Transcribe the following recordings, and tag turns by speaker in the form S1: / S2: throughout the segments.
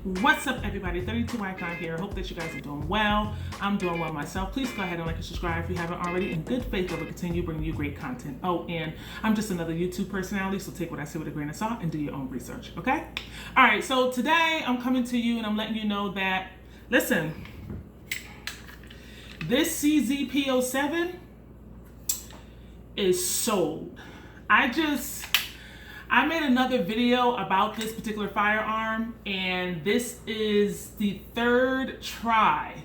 S1: What's up, everybody? 32 Icon here. Hope that you guys are doing well. I'm doing well myself. Please go ahead and like and subscribe if you haven't already. In good faith, I will continue bringing you great content. Oh, and I'm just another YouTube personality, so take what I say with a grain of salt and do your own research, okay? All right, so today I'm coming to you and I'm letting you know that, listen, this CZP07 is sold. I made another video about this particular firearm, and this is the third try,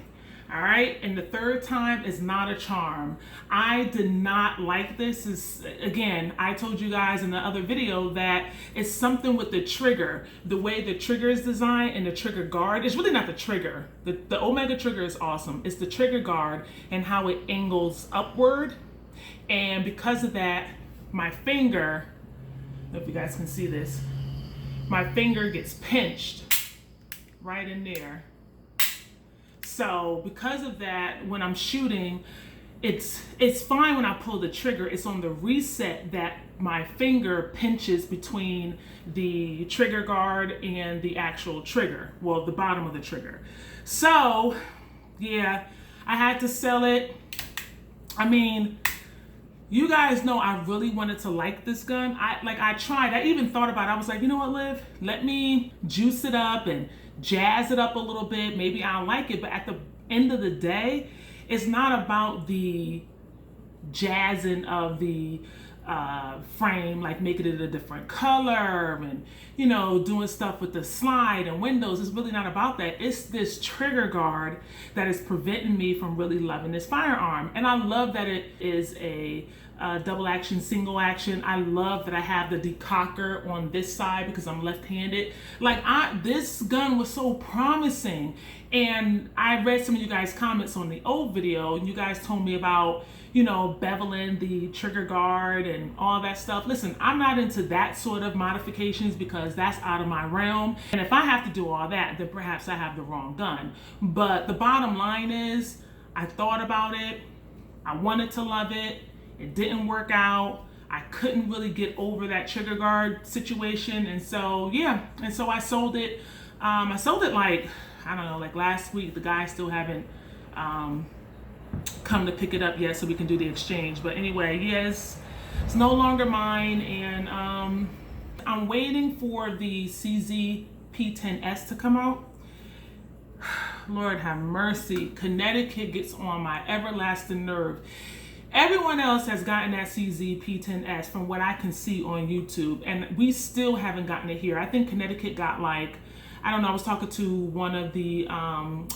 S1: all right? And the third time is not a charm. I did not like this. Again, I told you guys in the other video that it's something with the trigger, the way the trigger is designed and the trigger guard. It's really not the trigger. The Omega trigger is awesome. It's the trigger guard and how it angles upward. And because of that, my finger, I don't know if you guys can see this, my finger gets pinched right in there. So because of that, when I'm shooting, it's fine when I pull the trigger. It's on the reset that my finger pinches between the trigger guard and the actual trigger, well, the bottom of the trigger. So yeah, I had to sell it. I mean, you guys know I really wanted to like this gun. I tried. I even thought about it. I was like, you know what, Liv? Let me juice it up and jazz it up a little bit. Maybe I'll like it. But at the end of the day, it's not about the jazzing of the frame, like making it a different color and, you know, doing stuff with the slide and windows. It's really not about that. It's this trigger guard that is preventing me from really loving this firearm. And I love that it is a double action, single action. I love that I have the decocker on this side because I'm left-handed. This gun was so promising. And I read some of you guys' comments on the old video, and you guys told me about, you know, beveling the trigger guard and all that stuff. Listen, I'm not into that sort of modifications because that's out of my realm. And if I have to do all that, then perhaps I have the wrong gun. But the bottom line is, I thought about it. I wanted to love it. It didn't work out. I couldn't really get over that trigger guard situation. And so, yeah. And so I sold it. I sold it like, I don't know, like last week. The guys still haven't come to pick it up yet so we can do the exchange. But anyway, yes, it's no longer mine. And I'm waiting for the CZP10S to come out. Lord have mercy. Connecticut gets on my everlasting nerve. Everyone else has gotten that CZP10S from what I can see on YouTube, and we still haven't gotten it here. I think Connecticut got like, I don't know, I was talking to one of the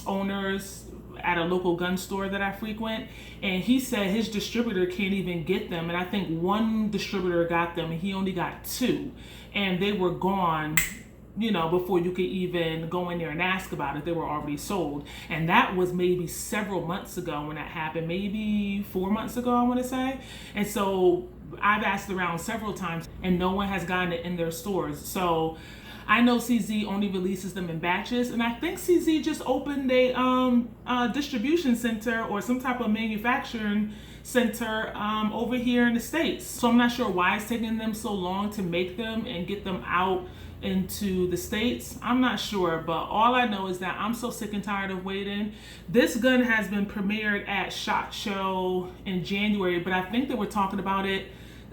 S1: owners at a local gun store that I frequent, and he said his distributor can't even get them, and I think one distributor got them and he only got two, and they were gone, you know, before you could even go in there and ask about it. They were already sold. And that was maybe several months ago when that happened, maybe 4 months ago, I want to say. And so I've asked around several times and no one has gotten it in their stores. So I know CZ only releases them in batches, and I think CZ just opened a distribution center or some type of manufacturing center over here in the States. So I'm not sure why it's taking them so long to make them and get them out into the States. I'm not sure, but all I know is that I'm so sick and tired of waiting. This gun has been premiered at SHOT Show in January, but I think they were talking about it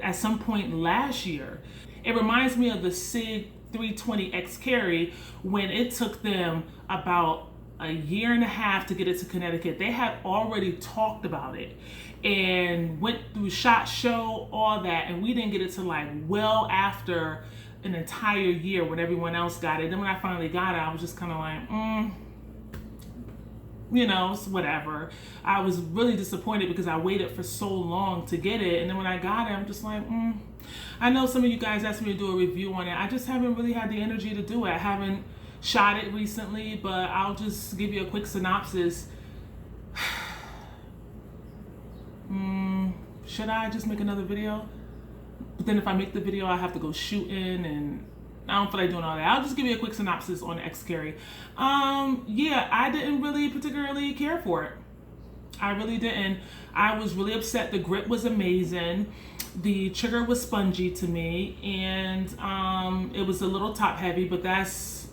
S1: at some point last year. It reminds me of the Siiggghhh 320X carry when it took them about a year and a half to get it to Connecticut. They had already talked about it and went through SHOT Show, all that, and we didn't get it to like well after an entire year when everyone else got it. Then when I finally got it, I was just kind of like, you know, it's whatever. I was really disappointed because I waited for so long to get it, and then when I got it, I'm just like, I know some of you guys asked me to do a review on it. I just haven't really had the energy to do it. I haven't shot it recently, but I'll just give you a quick synopsis. Should I just make another video? But then if I make the video, I have to go shooting, and I don't feel like doing all that. I'll just give you a quick synopsis on the X-Carry. Yeah, I didn't really particularly care for it. I really didn't. I was really upset. The grip was amazing. The trigger was spongy to me, and it was a little top heavy, but that's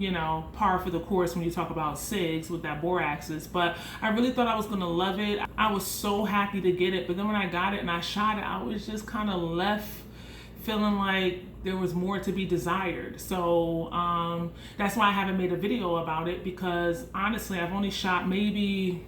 S1: you know, par for the course when you talk about Siiggghhs with that bore axis. But I really thought I was gonna love it. I was so happy to get it, but then when I got it and I shot it, I was just kind of left feeling like there was more to be desired. So that's why I haven't made a video about it, because honestly, I've only shot maybe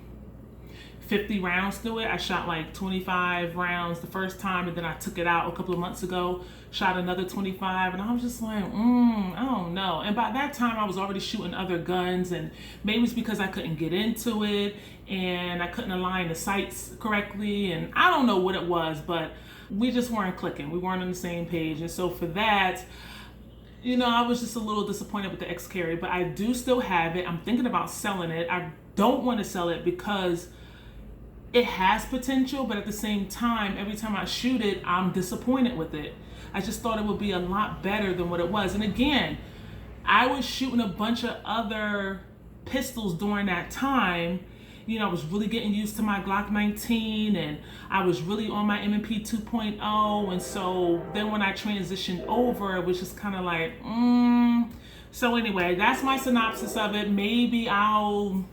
S1: 50 rounds through it. I shot like 25 rounds the first time, and then I took it out a couple of months ago, shot another 25, and I was just like, I don't know. And by that time I was already shooting other guns, and maybe it's because I couldn't get into it and I couldn't align the sights correctly, and I don't know what it was, but we just weren't clicking. We weren't on the same page. And so for that, you know, I was just a little disappointed with the X-Carry, but I do still have it. I'm thinking about selling it. I don't want to sell it because it has potential, but at the same time, every time I shoot it, I'm disappointed with it. I just thought it would be a lot better than what it was. And again, I was shooting a bunch of other pistols during that time. You know, I was really getting used to my Glock 19, and I was really on my M&P 2.0. And so then when I transitioned over, it was just kind of like, So anyway, that's my synopsis of it. Maybe I'll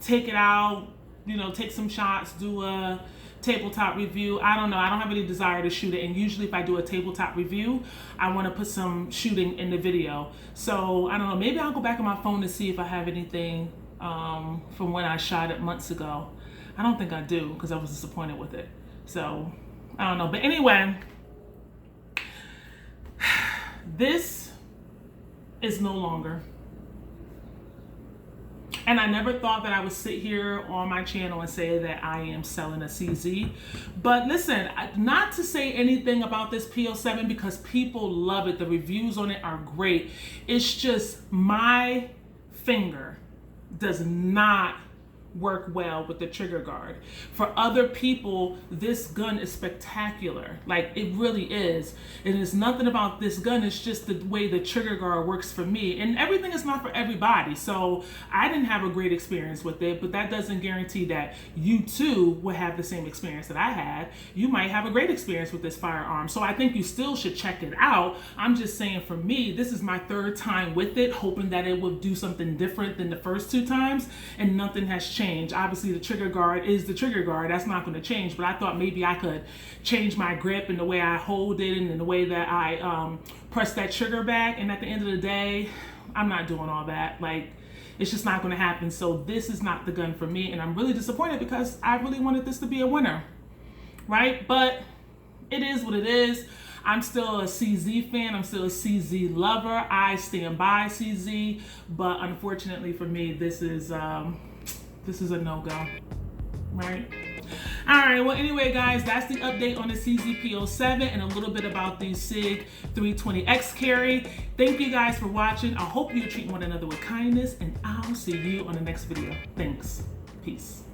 S1: take it out, you know, take some shots, do a tabletop review. I don't know. I don't have any desire to shoot it. And usually if I do a tabletop review, I want to put some shooting in the video. So I don't know. Maybe I'll go back on my phone to see if I have anything from when I shot it months ago. I don't think I do, because I was disappointed with it. So I don't know. But anyway, this is no longer. And I never thought that I would sit here on my channel and say that I am selling a CZ. But listen, not to say anything about this P07, because people love it. The reviews on it are great. It's just my finger does not work well with the trigger guard. For other people, this gun is spectacular. Like, it really is. And it's nothing about this gun, it's just the way the trigger guard works for me. And everything is not for everybody. So I didn't have a great experience with it, but that doesn't guarantee that you too will have the same experience that I had. You might have a great experience with this firearm. So I think you still should check it out. I'm just saying, for me, this is my third time with it, hoping that it would do something different than the first two times, and nothing has changed. Obviously, the trigger guard is the trigger guard. That's not going to change, but I thought maybe I could change my grip and the way I hold it and the way that I press that trigger back. And at the end of the day, I'm not doing all that. Like, it's just not going to happen. So this is not the gun for me, and I'm really disappointed because I really wanted this to be a winner, right? But it is what it is. I'm still a CZ fan. I'm still a CZ lover. I stand by CZ, but unfortunately for me, this is a no-go, right? All right, well, anyway, guys, that's the update on the CZ-P07 and a little bit about the Siiggghhh 320X carry. Thank you guys for watching. I hope you treat one another with kindness, and I'll see you on the next video. Thanks. Peace.